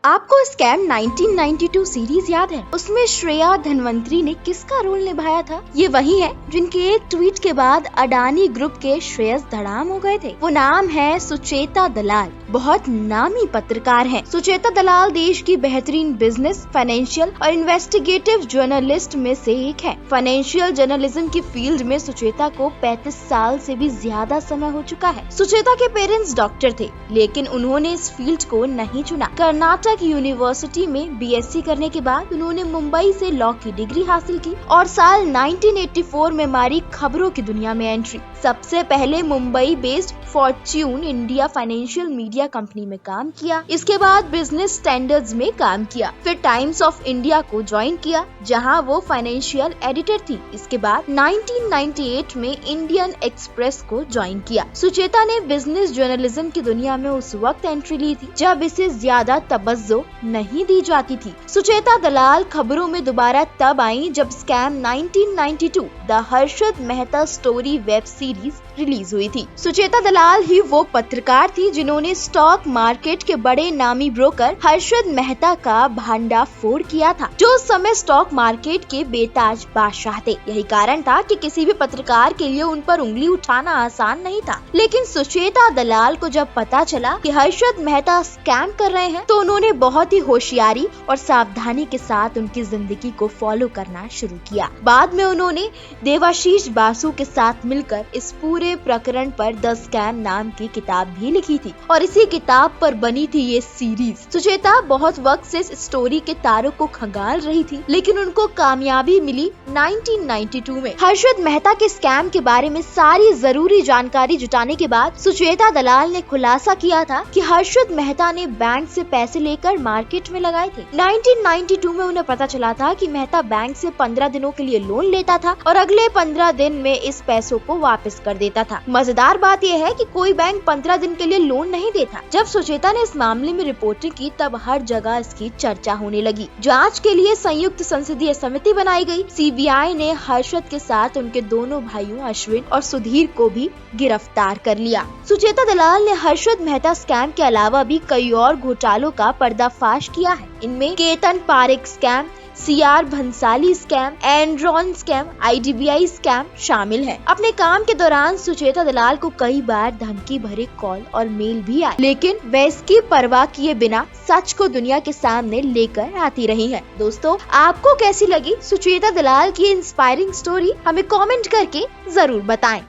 आपको scam 1992 series याद है? उसमें श्रेया धनवंतरी ने किसका रोल निभाया था? ये वही है जिनके एक ट्वीट के बाद अडानी ग्रुप के श्रेयस धड़ाम हो गए थे। वो नाम है सुचेता दलाल। बहुत नामी पत्रकार हैं। सुचेता दलाल देश की बेहतरीन बिजनेस, फाइनेंशियल और इन्वेस्टिगेटिव जर्नलिस्ट में से एक है। फाइनेंशियल जर्नलिज्म की फील्ड में सुचेता को 35 साल से भी ज्यादा समय हो चुका है। सुचेता के पेरेंट्स डॉक्टर थे, लेकिन उन्होंने इस फील्ड को नहीं चुना। कर्नाटक यूनिवर्सिटी में बीएससी करने के बाद उन्होंने मुंबई से लॉ की डिग्री हासिल की और साल 1984 में मारी खबरों की दुनिया में एंट्री। सबसे पहले Mumbai based Fortune India financial media company में काम किया। इसके बाद बिजनेस स्टैंडर्ड्स में काम किया। फिर टाइम्स ऑफ इंडिया को ज्वाइन किया, जहां वो फाइनेंशियल एडिटर थी। इसके बाद 1998 में इंडियन एक्सप्रेस को ज्वाइन किया। सुचेता ने बिजनेस जर्नलिज्म की दुनिया में उस वक्त एंट्री ली थी जब इसे ज्यादा तवज्जो नहीं दी जाती थी। सुचेता दलाल खबरों में दोबारा तब आई जब scam 1992 the Harshad Mehta story web series release हुई थी। सुचेता दलाल ही वो पत्रकार थी जिन्होंने स्टॉक मार्केट के बड़े नामी ब्रोकर हर्षद मेहता का भांडाफोड़ किया था, जो उस समय स्टॉक मार्केट के बेताज बादशाह थे। यही कारण था कि किसी भी पत्रकार के लिए उन पर उंगली उठाना आसान नहीं था। लेकिन सुचेता दलाल को जब पता चला कि हर्षद मेहता स्कैम कर रहे हैं, तो उन्होंने बहुत ही होशियारी और सावधानी के साथ उनकी जिंदगी को फॉलो करना शुरू किया। बाद में उन्होंने देवाशीष बासु के साथ मिलकर इस पूरे प्रकरण पर द स्कैम नाम की किताब भी लिखी थी और इसी किताब पर बनी थी ये सीरीज। सुचेता बहुत वक्त से इस स्टोरी के तारों को खंगाल रही थी, लेकिन उनको कामयाबी मिली 1992 में। हर्षद मेहता के स्कैम के बारे में सारी जरूरी जानकारी जुटाने के बाद सुचेता दलाल ने खुलासा किया था कि हर्षद मेहता ने बैंक से पैसे लेकर मार्केट में लगाए थे। 1992 में उन्हें पता चला था कि मेहता बैंक से 15 दिनों के लिए लोन लेता था और अगले 15 दिन में इस पैसों को वापस कर देता था। मजेदार बात यह है कि कोई बैंक 15 दिन के लिए लोन नहीं देता। जब सुचेता ने इस मामले में रिपोर्टिंग की, तब हर जगह इसकी चर्चा होने लगी। जांच के लिए संयुक्त संसदीय समिति बनाई गई। सीबीआई ने हर्षद के साथ उनके दोनों भाइयों अश्विन और सुधीर को भी गिरफ्तार कर लिया। सुचेता दलाल ने हर्षद मेहता स्कैम के अलावा भी कई और घोटालों का पर्दाफाश किया है। इनमें Ketan Parekh scam, CR Bhansali scam, Enron scam, IDBI scam शामिल है। अपने काम के दौरान सुचेता दलाल को कई बार धमकी भरे कॉल और मेल भी आए, लेकिन वह इसकी परवाह किए बिना सच को दुनिया के सामने लेकर आती रही है। दोस्तों, आपको कैसी लगी सुचेता दलाल की इंस्पायरिंग स्टोरी? हमें कमेंट करके जरूर बताएं।